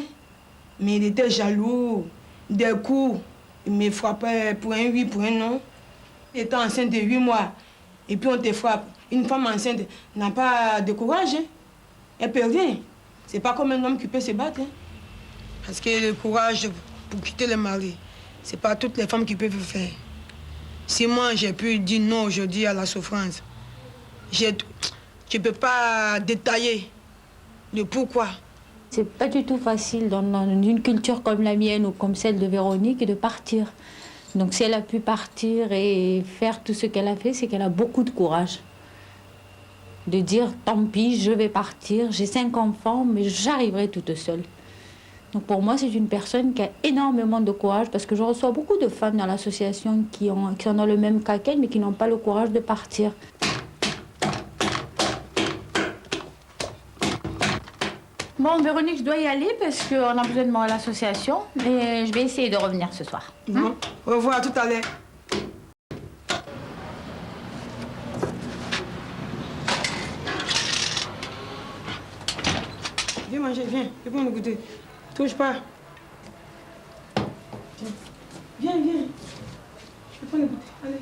Mais il était jaloux. Des coups, il me frappait pour un oui, pour un non. Il était enceinte de 8 mois. Et puis on te frappe. Une femme enceinte n'a pas de courage. Hein. Elle peut rien. C'est pas comme un homme qui peut se battre. Hein. Parce que le courage pour quitter le mari, c'est pas toutes les femmes qui peuvent le faire. Si moi j'ai pu dire non aujourd'hui à la souffrance, je ne peux pas détailler le pourquoi. C'est pas du tout facile dans une culture comme la mienne ou comme celle de Véronique de partir. Donc si elle a pu partir et faire tout ce qu'elle a fait, c'est qu'elle a beaucoup de courage. De dire tant pis, je vais partir, j'ai 5 enfants, mais j'arriverai toute seule. Donc pour moi, c'est une personne qui a énormément de courage parce que je reçois beaucoup de femmes dans l'association qui sont dans le même cas qu'elle, mais qui n'ont pas le courage de partir. Bon, Véronique, je dois y aller parce qu'on a besoin de moi à l'association, mais je vais essayer de revenir ce soir. Bon, au revoir, à tout à l'heure. Viens manger, viens, viens me goûter. Touche pas. Viens, viens. Je peux pas le goûter, allez.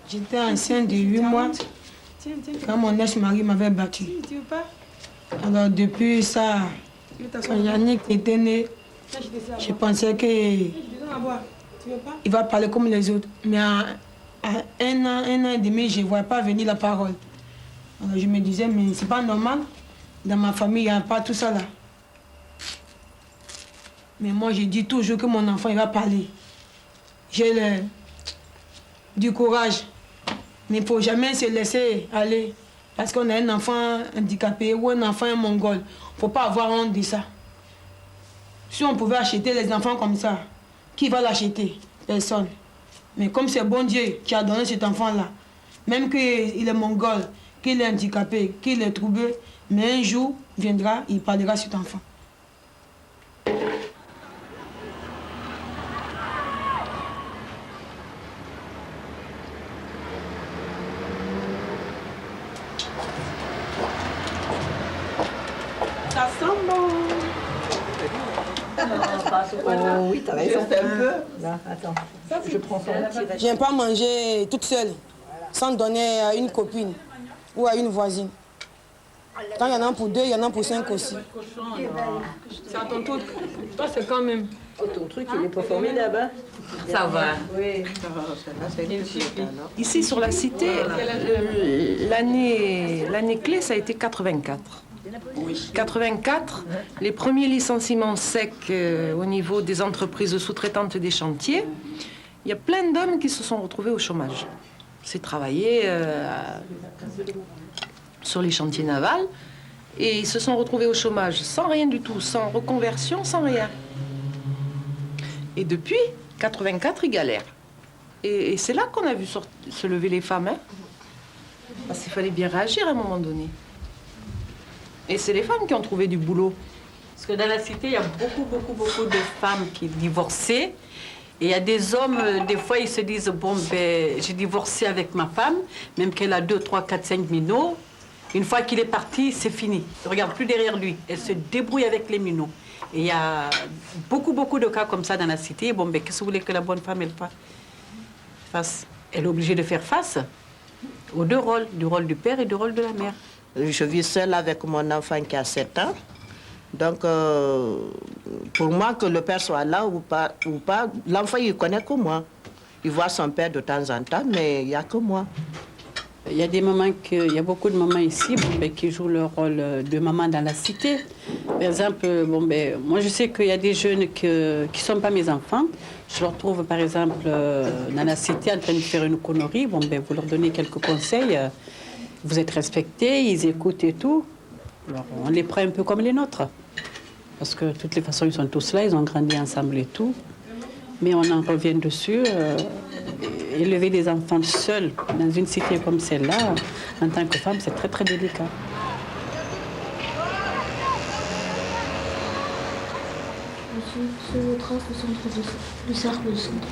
J'étais enceinte de 8 mois quand mon ex-mari m'avait battu. Tu veux pas? Alors depuis ça, quand Yannick était né, je pensais que il va parler comme les autres. Mais à un an et demi, je ne vois pas venir la parole. Alors je me disais, mais c'est pas normal. Dans ma famille, il n'y a pas tout ça là. Mais moi, je dis toujours que mon enfant, il va parler. J'ai du courage. Mais il ne faut jamais se laisser aller. Parce qu'on a un enfant handicapé ou un enfant mongol. Il ne faut pas avoir honte de ça. Si on pouvait acheter les enfants comme ça, qui va l'acheter? Personne. Mais comme c'est bon Dieu qui a donné cet enfant-là, même qu'il est mongol, qu'il est handicapé, qu'il est troublé, mais un jour viendra, il parlera à cet enfant. Ça sent bon. Oh oui, t'as raison. Juste un peu. Là, attends. Je prends ça. J'aime pas manger toute seule, sans donner à une copine ou à une voisine. Quand il y en a pour 2, il y en a pour 5 aussi. C'est à ton tour. Toi, c'est quand même. Oh, ton truc, il est pas formidable, hein? Ça va. Oui, ça va, c'est Ici, sur la cité, l'année clé, ça a été 84. 84, les premiers licenciements secs au niveau des entreprises sous-traitantes des chantiers. Il y a plein d'hommes qui se sont retrouvés au chômage. C'est travailler sur les chantiers navals et ils se sont retrouvés au chômage sans rien du tout, sans reconversion, sans rien. Et depuis 84, ils galèrent. Et c'est là qu'on a vu se lever les femmes, hein, parce qu'il fallait bien réagir à un moment donné. Et c'est les femmes qui ont trouvé du boulot. Parce que dans la cité, il y a beaucoup de femmes qui divorcent. Et il y a des hommes, des fois, ils se disent, bon, ben, j'ai divorcé avec ma femme, même qu'elle a 2, 3, 4, 5 minots. Une fois qu'il est parti, c'est fini. Il ne regarde plus derrière lui. Elle se débrouille avec les minots. Et il y a beaucoup de cas comme ça dans la cité. Bon, ben, qu'est-ce que vous voulez que la bonne femme, elle fasse? Elle est obligée de faire face aux deux rôles, du rôle du père et du rôle de la mère. Je vis seule avec mon enfant qui a 7 ans. Donc, pour moi, que le père soit là ou pas, l'enfant, il connaît que moi. Il voit son père de temps en temps, mais il n'y a que moi. Il y a il y a beaucoup de mamans ici qui jouent le rôle de maman dans la cité. Par exemple, moi je sais qu'il y a des jeunes qui ne sont pas mes enfants. Je les retrouve par exemple dans la cité en train de faire une connerie. Vous leur donnez quelques conseils. Vous êtes respectés, ils écoutent et tout. Alors, on les prend un peu comme les nôtres. Parce que de toutes les façons, ils sont tous là, ils ont grandi ensemble et tout. Mais on en revient dessus. Élever des enfants seuls dans une cité comme celle-là, en tant que femme, c'est très très délicat. Je trace le centre du cercle de centre.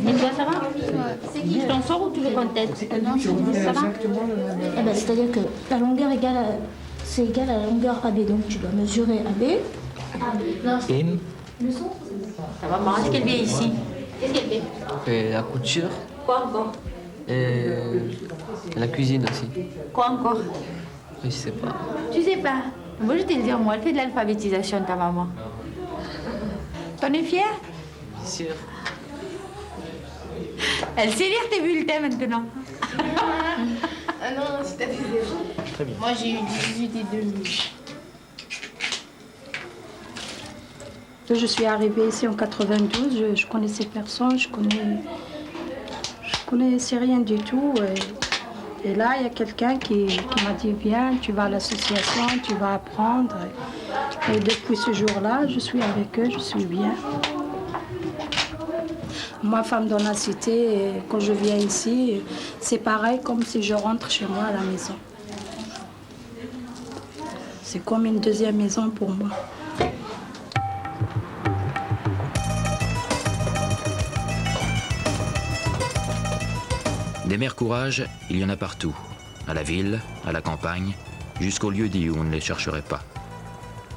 Et toi, ça va? C'est qui? Je t'en sors ou tu veux qu'on t'aide? Non, ça va? Eh ben, c'est-à-dire que la longueur c'est égal à la longueur AB. Donc tu dois mesurer AB. Le son? Ça va, maman, est-ce qu'elle vient ici? Qu'est-ce qu'elle fait? La couture. Quoi encore? La cuisine aussi. Quoi encore? Je sais pas. Tu sais pas? Moi, je vais te le dire, moi, elle fait de l'alphabétisation, ta maman. T'en es fière? Bien sûr. Elle sait lire tes bulletins maintenant. Ah non, c'est t'as fait zéro. Très bien. Moi, j'ai eu 18 et demi. Je suis arrivée ici en 92, je connaissais personne, je connaissais rien du tout. Et là, il y a quelqu'un qui m'a dit, viens, tu vas à l'association, tu vas apprendre. Et depuis ce jour-là, je suis avec eux, je suis bien. Moi, femme dans la cité, quand je viens ici, c'est pareil comme si je rentre chez moi à la maison. C'est comme une deuxième maison pour moi. Des mères courage, il y en a partout, à la ville, à la campagne, jusqu'au lieu dit où on ne les chercherait pas.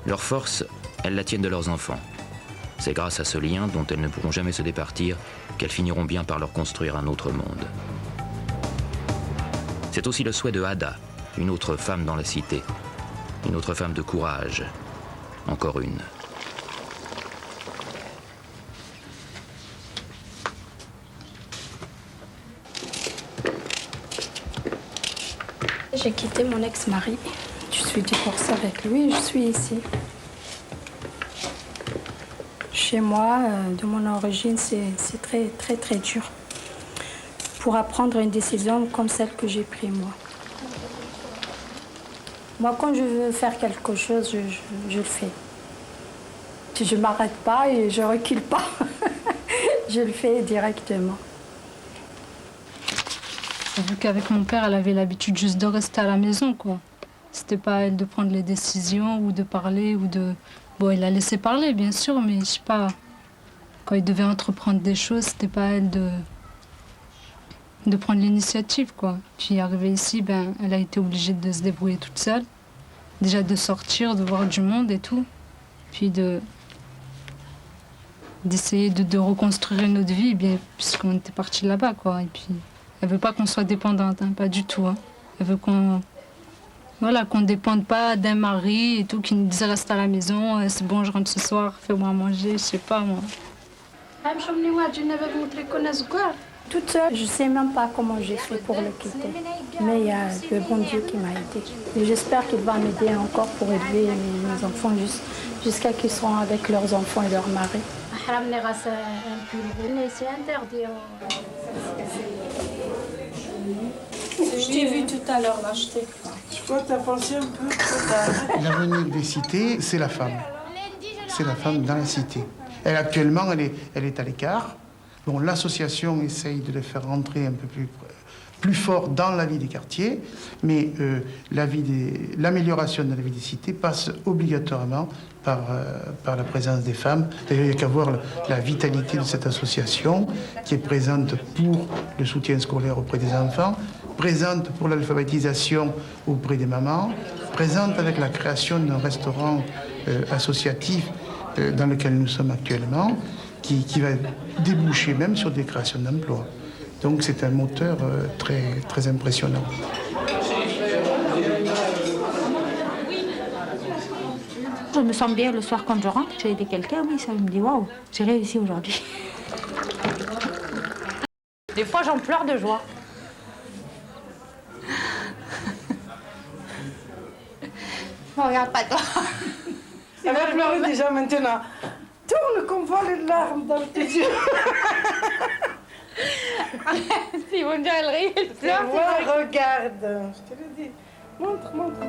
Leur force, elles la tiennent de leurs enfants. C'est grâce à ce lien dont elles ne pourront jamais se départir qu'elles finiront bien par leur construire un autre monde. C'est aussi le souhait de Ada, une autre femme dans la cité, une autre femme de courage, encore une. J'ai quitté mon ex-mari. Je suis divorcée avec lui et je suis ici. Chez moi, de mon origine, c'est très, très, très dur. Pour prendre une décision comme celle que j'ai prise, moi. Moi, quand je veux faire quelque chose, je le fais. Je ne m'arrête pas et je ne recule pas. Je le fais directement. Vu qu'avec mon père, elle avait l'habitude juste de rester à la maison, quoi. C'était pas à elle de prendre les décisions ou de parler ou de... Bon, il la laissait parler, bien sûr, mais je sais pas... Quand il devait entreprendre des choses, c'était pas à elle de prendre l'initiative, quoi. Puis arrivée ici, ben, elle a été obligée de se débrouiller toute seule. Déjà de sortir, de voir du monde et tout. Puis d'essayer de reconstruire une autre vie, bien, puisqu'on était partis là-bas, quoi. Et puis, elle veut pas qu'on soit dépendante, hein, pas du tout. Hein. Elle veut qu'on... Voilà, qu'on ne dépende pas d'un mari et tout, qui nous disait reste à la maison, c'est bon, je rentre ce soir, fais-moi manger, je sais pas, moi. Toute seule, je ne sais même pas comment j'ai fait pour le quitter. Mais il y a le bon Dieu qui m'a aidée. Et j'espère qu'il va m'aider encore pour élever mes enfants jusqu'à qu'ils seront avec leurs enfants et leurs maris. C'est interdit. Je t'ai vu tout à l'heure l'acheter. Je crois que tu as pensé un peu. L'avenir des cités, c'est la femme. C'est la femme dans la cité. Elle, actuellement, elle est à l'écart. Bon, l'association essaye de les faire rentrer un peu plus fort dans la vie des quartiers, mais l'amélioration de la vie des cités passe obligatoirement par la présence des femmes. D'ailleurs, il n'y a qu'à voir la vitalité de cette association qui est présente pour le soutien scolaire auprès des enfants, présente pour l'alphabétisation auprès des mamans, présente avec la création d'un restaurant associatif dans lequel nous sommes actuellement, qui va déboucher même sur des créations d'emplois. Donc c'est un moteur très, très impressionnant. Je me sens bien le soir quand je rentre. J'ai aidé quelqu'un, oui, ça me dit waouh, j'ai réussi aujourd'hui. Des fois, j'en pleure de joie. Regarde pas toi. Elle va pleurer déjà maintenant. Tourne qu'on voit les larmes dans tes yeux. Si mon Dieu, elle rit, elle pleure. Regarde, je te le dis. Montre, montre.